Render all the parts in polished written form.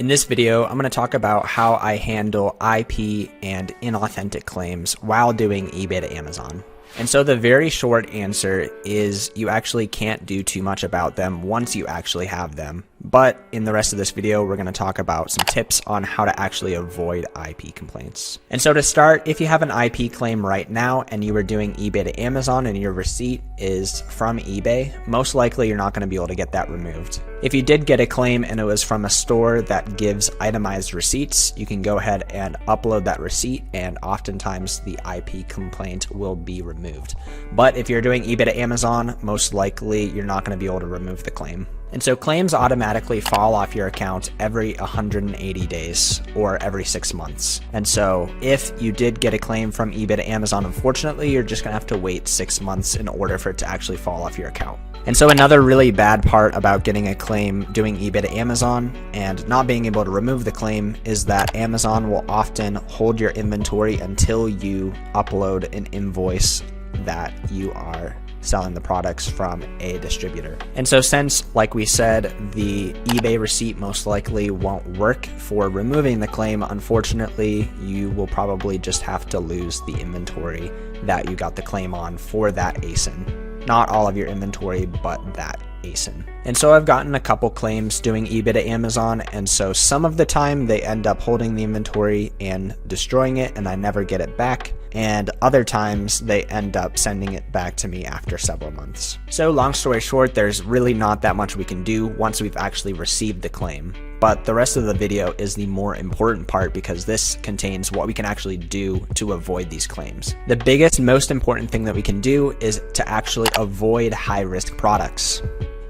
In this video, I'm going to talk about how I handle IP and inauthentic claims while doing eBay to Amazon. And so the very short answer is you actually can't do too much about them once you actually have them. But in the rest of this video, we're going to talk about some tips on how to actually avoid IP complaints. And so to start, if you have an IP claim right now and you were doing eBay to Amazon and your receipt is from eBay, most likely you're not going to be able to get that removed. If you did get a claim and it was from a store that gives itemized receipts, you can go ahead and upload that receipt, and oftentimes the IP complaint will be removed. But if you're doing eBay to Amazon, most likely you're not going to be able to remove the claim. And so claims automatically fall off your account every 180 days or every 6 months. And so if you did get a claim from eBay to Amazon, unfortunately, you're just going to have to wait 6 months in order for it to actually fall off your account. And so another really bad part about getting a claim doing eBay to Amazon and not being able to remove the claim is that Amazon will often hold your inventory until you upload an invoice that you are selling the products from a distributor. And so since, like we said, the eBay receipt most likely won't work for removing the claim, unfortunately, you will probably just have to lose the inventory that you got the claim on for that ASIN. Not all of your inventory, but that ASIN. And so I've gotten a couple claims doing eBay to Amazon, and so some of the time they end up holding the inventory and destroying it and I never get it back, and other times they end up sending it back to me after several months. So long story short, there's really not that much we can do once we've actually received the claim. But the rest of the video is the more important part because this contains what we can actually do to avoid these claims. The biggest, most important thing that we can do is to actually avoid high-risk products.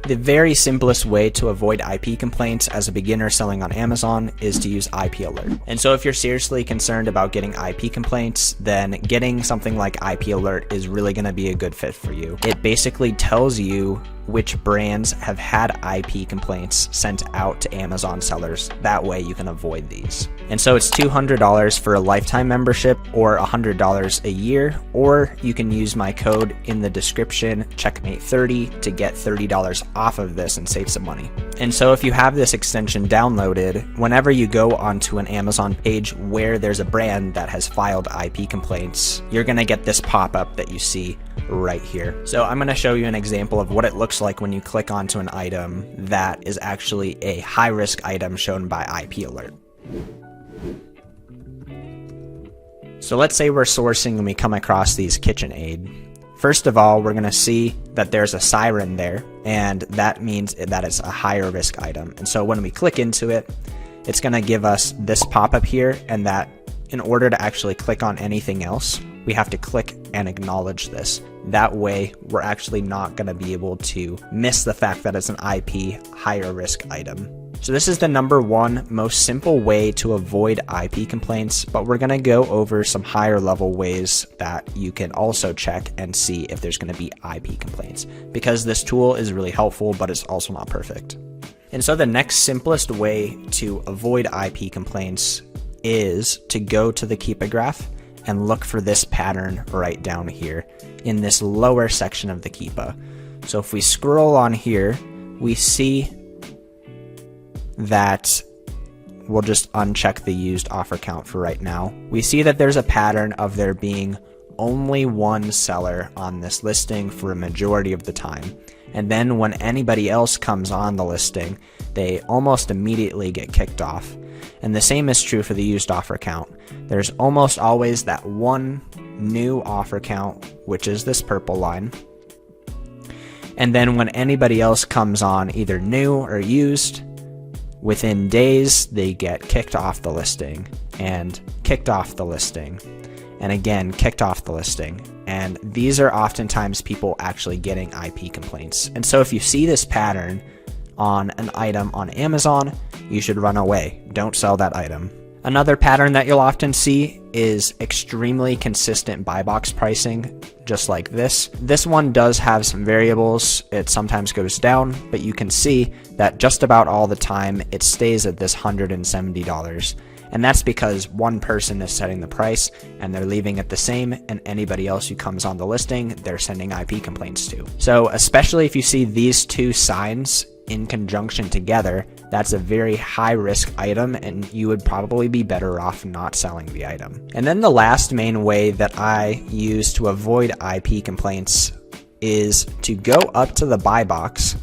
The very simplest way to avoid IP complaints as a beginner selling on Amazon is to use IP Alert. And so if you're seriously concerned about getting IP complaints, then getting something like IP Alert is really going to be a good fit for you. It basically tells you which brands have had IP complaints sent out to Amazon sellers. That way you can avoid these. And so it's $200 for a lifetime membership or $100 a year, or you can use my code in the description, 𝗪ＣEMATE30, to get $30 off of this and save some money. And so if you have this extension downloaded, whenever you go onto an Amazon page where there's a brand that has filed IP complaints, you're going to get this pop-up that you see right here. So I'm going to show you an example of what it looks like when you click onto an item that is actually a high-risk item shown by IP Alert. So let's say we're sourcing and we come across these KitchenAid. First of all, we're going to see that there's a siren there, and that means that it's a higher risk item. And so when we click into it, it's going to give us this pop-up here, and that in order to actually click on anything else, we have to click and acknowledge this. That way, we're actually not going to be able to miss the fact that it's an IP higher risk item. So this is the number one most simple way to avoid IP complaints, but we're going to go over some higher level ways that you can also check and see if there's going to be IP complaints, because this tool is really helpful, but it's also not perfect. And so the next simplest way to avoid IP complaints is to go to the Keepa graph and look for this pattern right down here in this lower section of the Keepa. So if we scroll on here, we see that we'll just uncheck the used offer count for right now. We see that there's a pattern of there being only one seller on this listing for a majority of the time. And then when anybody else comes on the listing, they almost immediately get kicked off. And the same is true for the used offer count. There's almost always that one new offer count, which is this purple line. And then when anybody else comes on, either new or used, within days, they get kicked off the listing and kicked off the listing and again kicked off the listing. And these are oftentimes people actually getting IP complaints. And so if you see this pattern on an item on Amazon, you should run away. Don't sell that item. Another pattern that you'll often see is extremely consistent buy box pricing, just like this. This one does have some variables. It sometimes goes down, but you can see that just about all the time it stays at this $170. And that's because one person is setting the price and they're leaving it the same, and anybody else who comes on the listing, they're sending IP complaints to. So especially if you see these two signs in conjunction together, that's a very high risk item and you would probably be better off not selling the item. And then the last main way that I use to avoid IP complaints is to go up to the buy box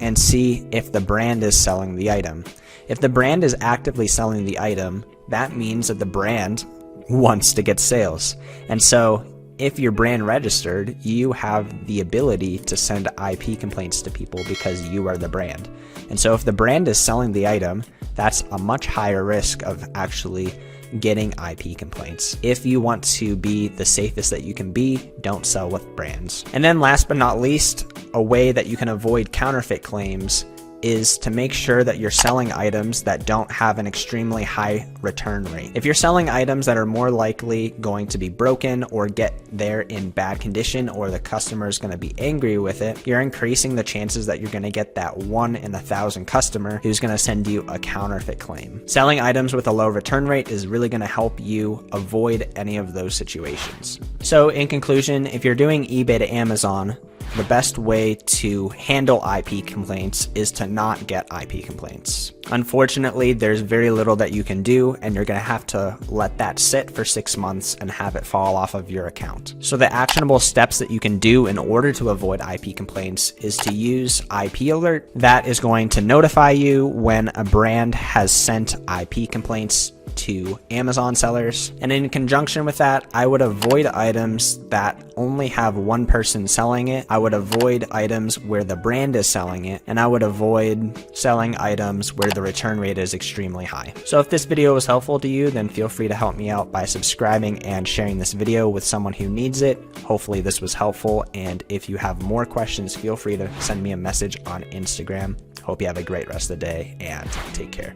and see if the brand is selling the item. If the brand is actively selling the item, that means that the brand wants to get sales. And so if you're brand registered, you have the ability to send IP complaints to people because you are the brand. And so if the brand is selling the item, that's a much higher risk of actually getting IP complaints. If you want to be the safest that you can be, don't sell with brands. And then last but not least, a way that you can avoid counterfeit claims is to make sure that you're selling items that don't have an extremely high return rate. If you're selling items that are more likely going to be broken or get there in bad condition, or the customer is going to be angry with it, you're increasing the chances that you're going to get that 1 in 1,000 customer who's going to send you a counterfeit claim. Selling items with a low return rate is really going to help you avoid any of those situations. So in conclusion, if you're doing eBay to Amazon, the best way to handle IP complaints is to not get IP complaints. Unfortunately, there's very little that you can do, and you're going to have to let that sit for 6 months and have it fall off of your account. So the actionable steps that you can do in order to avoid IP complaints is to use IP Alert. That is going to notify you when a brand has sent IP complaints to Amazon sellers. And in conjunction with that, I would avoid items that only have one person selling it. I would avoid items where the brand is selling it, and I would avoid selling items where the return rate is extremely high. So if this video was helpful to you, then feel free to help me out by subscribing and sharing this video with someone who needs it. Hopefully this was helpful, and if you have more questions, feel free to send me a message on Instagram. Hope you have a great rest of the day, and take care.